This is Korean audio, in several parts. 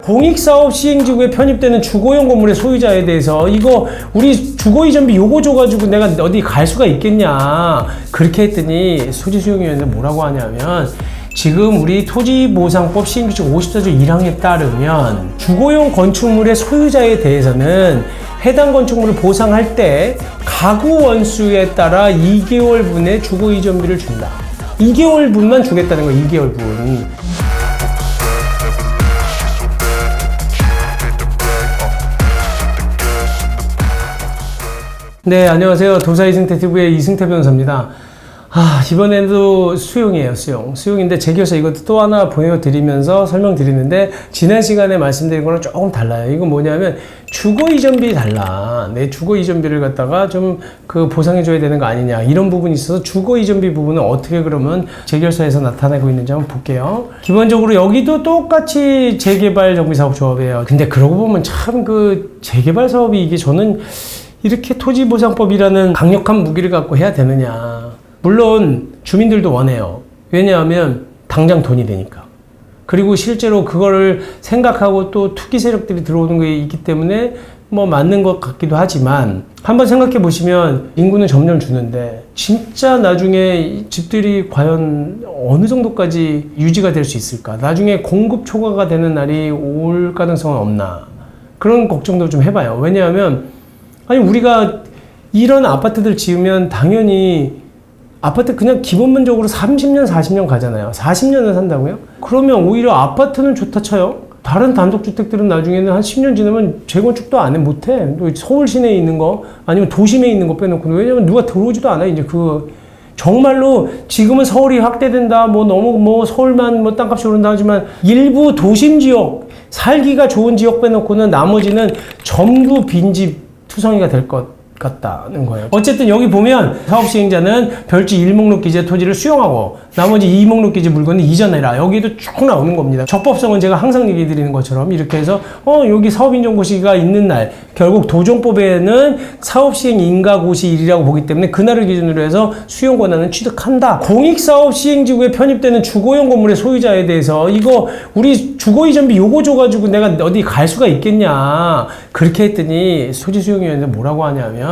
공익사업 시행지구에 편입되는 주거용 건물의 소유자에 대해서 이거 우리 주거이전비 요거 줘가지고 내가 어디 갈 수가 있겠냐 그렇게 했더니 소지수용위원회 뭐라고 하냐면 지금 우리 토지보상법 시행규칙 54조 1항에 따르면 주거용 건축물의 소유자에 대해서는 해당 건축물을 보상할 때 가구 원수에 따라 2개월분의 주거이전비를 준다. 2개월분만 주겠다는 거예요. 2개월분. 네, 안녕하세요. 도사 이승태TV의 이승태 변호사입니다. 이번에도 수용이에요, 수용인데 재결서 이것도 또 하나 보여드리면서 설명드리는데 지난 시간에 말씀드린 거랑 조금 달라요. 이건 뭐냐면 주거이전비 달라. 내 주거이전비를 갖다가 좀 보상해줘야 되는 거 아니냐. 이런 부분이 있어서 주거이전비 부분은 어떻게 그러면 재결서에서 나타나고 있는지 한번 볼게요. 기본적으로 여기도 똑같이 재개발 정비사업조합이에요. 근데 그러고 보면 참 재개발 사업이 이게 저는 이렇게 토지보상법이라는 강력한 무기를 갖고 해야 되느냐. 물론 주민들도 원해요. 왜냐하면 당장 돈이 되니까. 그리고 실제로 그거를 생각하고 또 투기 세력들이 들어오는 게 있기 때문에 뭐 맞는 것 같기도 하지만 한번 생각해 보시면 인구는 점점 주는데 진짜 나중에 집들이 과연 어느 정도까지 유지가 될 수 있을까? 나중에 공급 초과가 되는 날이 올 가능성은 없나? 그런 걱정도 좀 해봐요. 왜냐하면 우리가 이런 아파트들 지으면 당연히 아파트 그냥 기본적으로 30년, 40년 가잖아요. 40년을 산다고요? 그러면 오히려 아파트는 좋다 쳐요. 다른 단독주택들은 나중에는 한 10년 지나면 재건축도 안 해, 못해. 서울 시내에 있는 거, 아니면 도심에 있는 거 빼놓고. 왜냐면 누가 들어오지도 않아, 이제 정말로 지금은 서울이 확대된다, 너무 서울만 땅값이 오른다 하지만 일부 도심 지역, 살기가 좋은 지역 빼놓고는 나머지는 전부 빈집 투성이가 될 것 같다는 거예요. 어쨌든 여기 보면 사업시행자는 별지 1목록 기재 토지를 수용하고 나머지 2목록 기재 물건은 이전해라. 여기도 쭉 나오는 겁니다. 적법성은 제가 항상 얘기 드리는 것처럼 이렇게 해서 여기 사업인정고시가 있는 날 결국 도정법에는 사업시행 인가고시일이라고 보기 때문에 그날을 기준으로 해서 수용 권한은 취득한다. 공익사업시행지구에 편입되는 주거용 건물의 소유자에 대해서 이거 우리 주거이전비 요거 줘가지고 내가 어디 갈 수가 있겠냐 그렇게 했더니 소지수용위원회 뭐라고 하냐면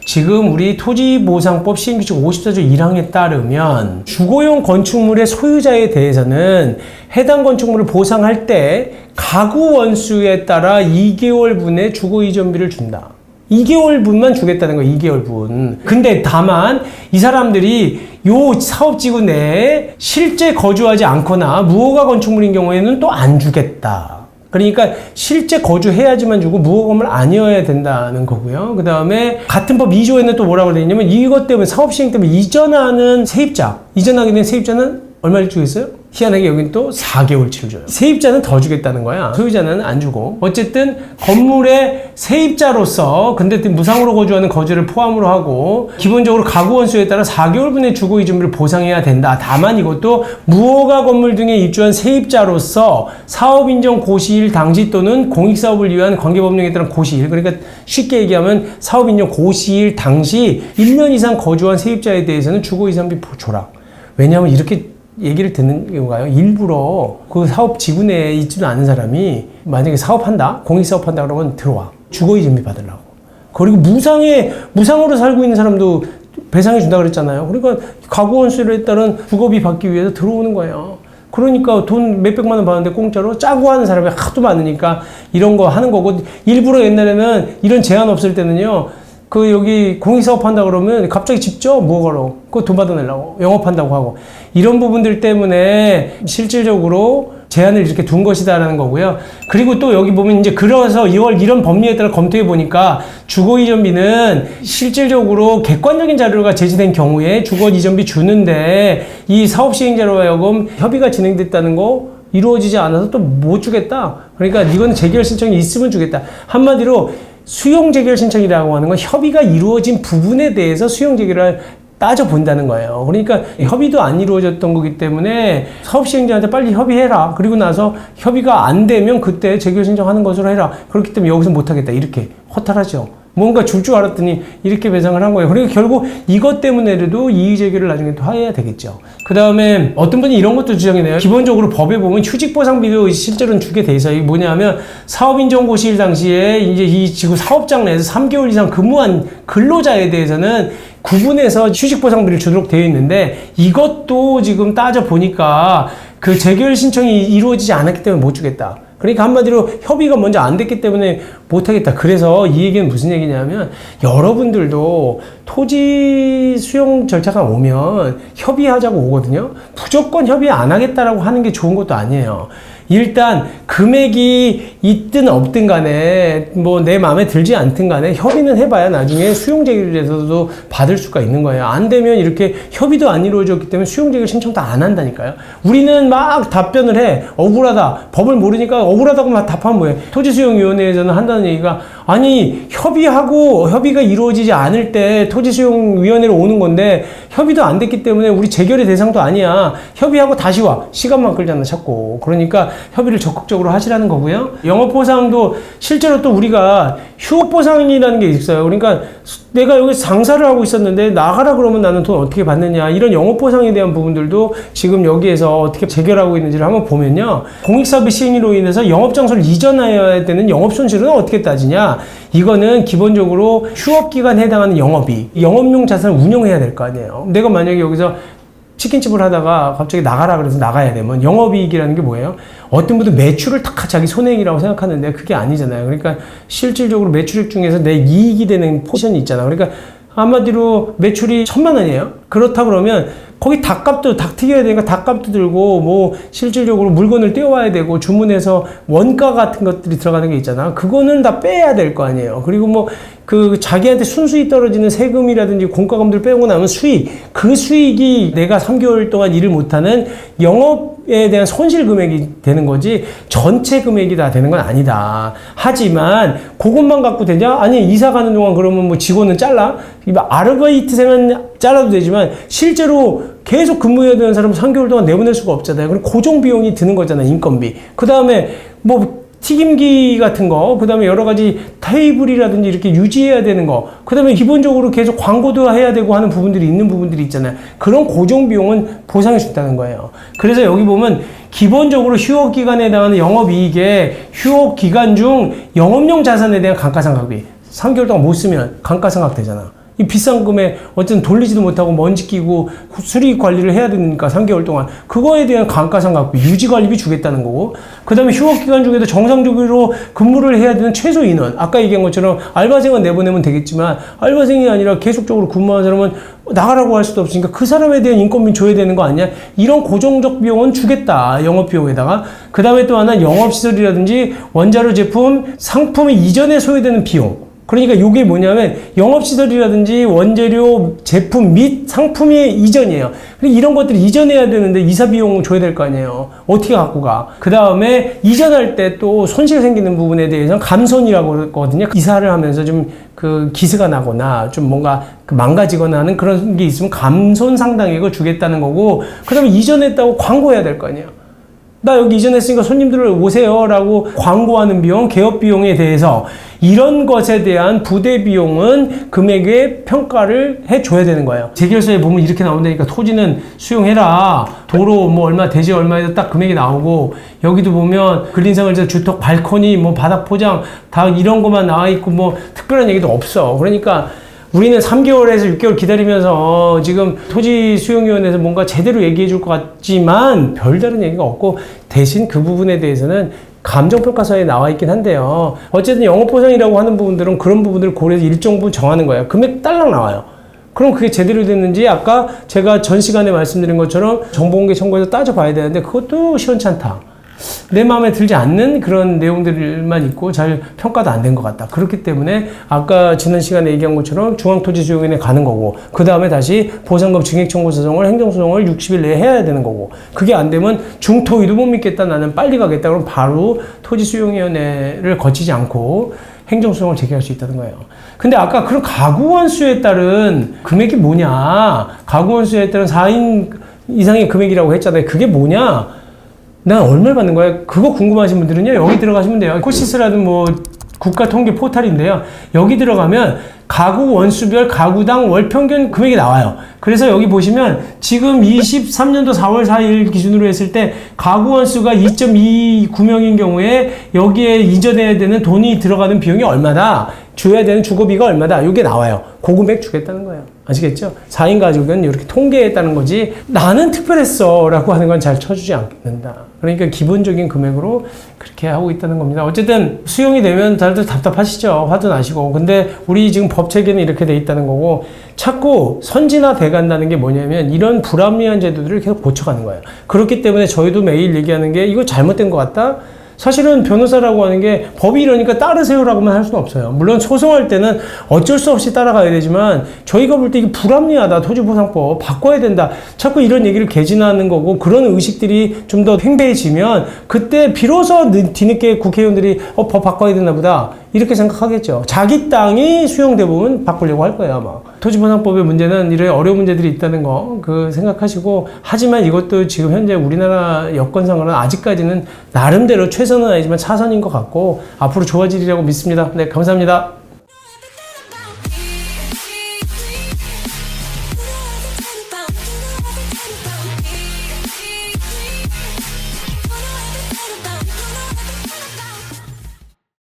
지금 우리 토지보상법 시행규칙 54조 1항에 따르면 주거용 건축물의 소유자에 대해서는 해당 건축물을 보상할 때 가구 원수에 따라 2개월분의 주거이전비를 준다. 2개월분만 주겠다는 거예요. 2개월분. 근데 다만 이 사람들이 요 사업지구 내에 실제 거주하지 않거나 무허가 건축물인 경우에는 또 안 주겠다. 그러니까 실제 거주해야지만 주고 무허가 건물 아니어야 된다는 거고요. 그 다음에 같은 법 2조에는 또 뭐라고 되어 있냐면 이것 때문에 사업시행 때문에 이전하게 된 세입자는 얼마를 주겠어요? 희한하게 여긴 또 4개월치를 줘요. 세입자는 더 주겠다는 거야. 소유자는 안 주고. 어쨌든 건물의 세입자로서 근데 무상으로 거주하는 거주를 포함으로 하고 기본적으로 가구 원수에 따라 4개월분의 주거이전비를 보상해야 된다. 다만 이것도 무허가 건물 등에 입주한 세입자로서 사업인정 고시일 당시 또는 공익사업을 위한 관계법령에 따른 고시일, 그러니까 쉽게 얘기하면 사업인정 고시일 당시 1년 이상 거주한 세입자에 대해서는 주거이전비 줘라. 왜냐하면 이렇게 얘기를 듣는 경우가요. 일부러 그 사업 지구 내에 있지도 않은 사람이 만약에 사업한다, 공익사업한다 그러면 들어와. 주거이전비 받으려고. 그리고 무상으로 살고 있는 사람도 배상해 준다 그랬잖아요. 그러니까 가구원수에 따른 주거비 받기 위해서 들어오는 거예요. 그러니까 돈 몇백만 원 받는데 공짜로 짜고 하는 사람이 하도 많으니까 이런 거 하는 거고, 일부러 옛날에는 이런 제한 없을 때는요. 여기 공익사업 한다 그러면 갑자기 집죠? 무허가로. 그거 돈 받아내려고. 영업한다고 하고. 이런 부분들 때문에 실질적으로 제한을 이렇게 둔 것이다라는 거고요. 그리고 또 여기 보면 이제 그래서 이런 법리에 따라 검토해 보니까 주거이전비는 실질적으로 객관적인 자료가 제시된 경우에 주거이전비 주는데 이 사업시행자로 하여금 협의가 진행됐다는 거 이루어지지 않아서 또 못 주겠다. 그러니까 이건 재결 신청이 있으면 주겠다. 한마디로 수용 재결 신청이라고 하는 건 협의가 이루어진 부분에 대해서 수용 재결을 따져본다는 거예요. 그러니까 협의도 안 이루어졌던 거기 때문에 사업시행자한테 빨리 협의해라. 그리고 나서 협의가 안 되면 그때 재결 신청하는 것으로 해라. 그렇기 때문에 여기서 못하겠다. 이렇게 허탈하죠. 뭔가 줄 줄 알았더니 이렇게 배상을 한 거예요. 그러니까 결국 이것 때문에라도 이의제기를 나중에 또 해야 되겠죠. 그 다음에 어떤 분이 이런 것도 주장이네요. 기본적으로 법에 보면 휴직보상비도 실제로는 주게 돼 있어요. 이게 뭐냐면 사업인정고시일 당시에 이제 이 지구 사업장 내에서 3개월 이상 근무한 근로자에 대해서는 구분해서 휴직보상비를 주도록 되어 있는데 이것도 지금 따져보니까 그 재결 신청이 이루어지지 않았기 때문에 못 주겠다. 그러니까 한마디로 협의가 먼저 안 됐기 때문에 못하겠다. 그래서 이 얘기는 무슨 얘기냐면 여러분들도 토지 수용 절차가 오면 협의하자고 오거든요. 무조건 협의 안 하겠다라고 하는 게 좋은 것도 아니에요. 일단 금액이 있든 없든 간에 뭐 내 마음에 들지 않든 간에 협의는 해봐야 나중에 수용제기를해서도 받을 수가 있는 거예요. 안 되면 이렇게 협의도 안 이루어졌기 때문에 수용제기 신청도 안 한다니까요. 우리는 막 답변을 해. 억울하다. 법을 모르니까 억울하다고 막 답하면 뭐예요. 토지수용위원회에서는 한다는 얘기가 아니 협의가 이루어지지 않을 때 토지수용위원회로 오는 건데 협의도 안 됐기 때문에 우리 재결의 대상도 아니야. 협의하고 다시 와. 시간만 끌잖아 자꾸. 그러니까 협의를 적극적으로 하시라는 거고요. 영업보상도 실제로 또 우리가 휴업보상이라는 게 있어요. 그러니까 내가 여기서 장사를 하고 있었는데 나가라 그러면 나는 돈 어떻게 받느냐. 이런 영업보상에 대한 부분들도 지금 여기에서 어떻게 재결하고 있는지를 한번 보면요. 공익사업의 시행으로 인해서 영업장소를 이전해야 되는 영업손실은 어떻게 따지냐. 이거는 기본적으로 휴업기간에 해당하는 영업이 영업용 자산을 운영해야 될 거 아니에요. 내가 만약에 여기서 치킨집을 하다가 갑자기 나가라 그래서 나가야 되면 영업이익이라는 게 뭐예요? 어떤 분도 매출을 딱 자기 손해이라고 생각하는데 그게 아니잖아요. 그러니까 실질적으로 매출액 중에서 내 이익이 되는 포션이 있잖아. 그러니까 한마디로 매출이 1,000만 원이에요. 그렇다 그러면 거기 닭값도 닭 튀겨야 되니까 닭값도 들고 뭐 실질적으로 물건을 떼어와야 되고 주문해서 원가 같은 것들이 들어가는 게 있잖아. 그거는 다 빼야 될 거 아니에요. 그리고 뭐 그 자기한테 순수익 떨어지는 세금이라든지 공과금들 빼고 나면 수익, 그 수익이 내가 3개월 동안 일을 못하는 영업에 대한 손실 금액이 되는 거지 전체 금액이 다 되는 건 아니다. 하지만 그것만 갖고 되냐? 아니 이사 가는 동안 그러면 뭐 직원은 잘라? 아르바이트생은 잘라도 되지만 실제로 계속 근무해야 되는 사람은 3개월 동안 내보낼 수가 없잖아요. 그리고 고정 비용이 드는 거잖아요. 인건비. 그 다음에 뭐 튀김기 같은 거, 그 다음에 여러 가지 테이블이라든지 이렇게 유지해야 되는 거, 그 다음에 기본적으로 계속 광고도 해야 되고 하는 부분들이 있는 부분들이 있잖아요. 그런 고정 비용은 보상해 준다는 거예요. 그래서 여기 보면 기본적으로 휴업기간에 해당하는 영업이익에 휴업기간 중 영업용 자산에 대한 감가상각비 3개월 동안 못 쓰면 감가상각 되잖아. 이 비싼 금액 어쨌든 돌리지도 못하고 먼지 끼고 수리익 관리를 해야 되니까 3개월 동안 그거에 대한 감가상각비 유지관리비 주겠다는 거고, 그 다음에 휴업기간 중에도 정상적으로 근무를 해야 되는 최소 인원, 아까 얘기한 것처럼 알바생은 내보내면 되겠지만 알바생이 아니라 계속적으로 근무하는 사람은 나가라고 할 수도 없으니까 그 사람에 대한 인건비 줘야 되는 거 아니야? 이런 고정적 비용은 주겠다. 영업비용에다가. 그 다음에 또 하나 영업시설이라든지 원자료 제품, 상품이 이전에 소요되는 비용. 그러니까 이게 뭐냐면 영업시설이라든지 원재료, 제품 및 상품의 이전이에요. 이런 것들을 이전해야 되는데 이사 비용 줘야 될 거 아니에요. 어떻게 갖고 가? 그 다음에 이전할 때 또 손실 생기는 부분에 대해서는 감손이라고 했거든요. 이사를 하면서 좀 그 기스가 나거나 좀 뭔가 망가지거나 하는 그런 게 있으면 감손 상당액을 주겠다는 거고, 그 다음에 이전했다고 광고해야 될 거 아니에요. 나 여기 이전했으니까 손님들 오세요 라고 광고하는 비용, 개업 비용에 대해서 이런 것에 대한 부대 비용은 금액에 평가를 해줘야 되는 거예요. 재결서에 보면 이렇게 나온다니까 토지는 수용해라. 도로 뭐 얼마, 대지 얼마에서 딱 금액이 나오고, 여기도 보면 근린생활에서 주택 발코니, 뭐 바닥 포장 다 이런 것만 나와 있고 뭐 특별한 얘기도 없어. 그러니까 우리는 3개월에서 6개월 기다리면서 지금 토지수용위원회에서 뭔가 제대로 얘기해 줄 것 같지만 별다른 얘기가 없고, 대신 그 부분에 대해서는 감정평가서에 나와 있긴 한데요. 어쨌든 영업보상이라고 하는 부분들은 그런 부분들을 고려해서 일정 부분 정하는 거예요. 금액 딸랑 나와요. 그럼 그게 제대로 됐는지 아까 제가 전 시간에 말씀드린 것처럼 정보공개 청구해서 따져봐야 되는데 그것도 시원찮다. 내 마음에 들지 않는 그런 내용들만 있고 잘 평가도 안 된 것 같다. 그렇기 때문에 아까 지난 시간에 얘기한 것처럼 중앙토지수용위원회 가는 거고, 그 다음에 다시 보상금 증액청구소송을 행정소송을 60일 내에 해야 되는 거고, 그게 안 되면 중토위도 못 믿겠다, 나는 빨리 가겠다, 그럼 바로 토지수용위원회를 거치지 않고 행정소송을 제기할 수 있다는 거예요. 근데 아까 그런 가구원수에 따른 금액이 뭐냐, 가구원수에 따른 4인 이상의 금액이라고 했잖아요. 그게 뭐냐, 난 얼마를 받는 거야? 그거 궁금하신 분들은요, 여기 들어가시면 돼요. 코시스라든 뭐 국가 통계 포털인데요. 여기 들어가면 가구 원수별 가구당 월 평균 금액이 나와요. 그래서 여기 보시면 지금 23년도 4월 4일 기준으로 했을 때 가구 원수가 2.29명인 경우에 여기에 이전해야 되는 돈이 들어가는 비용이 얼마다, 줘야 되는 주거비가 얼마다, 이게 나와요. 그 금액 주겠다는 거예요. 아시겠죠? 4인 가족은 이렇게 통계했다는 거지 나는 특별했어 라고 하는 건 잘 쳐주지 않는다. 그러니까 기본적인 금액으로 그렇게 하고 있다는 겁니다. 어쨌든 수용이 되면 다들 답답하시죠. 화도 나시고. 근데 우리 지금 법 체계는 이렇게 돼 있다는 거고, 자꾸 선진화돼 간다는 게 뭐냐면 이런 불합리한 제도들을 계속 고쳐가는 거예요. 그렇기 때문에 저희도 매일 얘기하는 게 이거 잘못된 것 같다? 사실은 변호사라고 하는 게 법이 이러니까 따르세요라고만 할 수는 없어요. 물론 소송할 때는 어쩔 수 없이 따라가야 되지만 저희가 볼 때 이게 불합리하다. 토지보상법 바꿔야 된다. 자꾸 이런 얘기를 개진하는 거고, 그런 의식들이 좀 더 팽배해지면 그때 비로소 뒤늦게 국회의원들이 법 바꿔야 되나 보다 이렇게 생각하겠죠. 자기 땅이 수용돼 보면 바꾸려고 할 거예요, 아마. 토지보상법의 문제는 이런 어려운 문제들이 있다는 거 생각하시고, 하지만 이것도 지금 현재 우리나라 여건상으로는 아직까지는 나름대로 최선은 아니지만 차선인 것 같고 앞으로 좋아지리라고 믿습니다. 네, 감사합니다.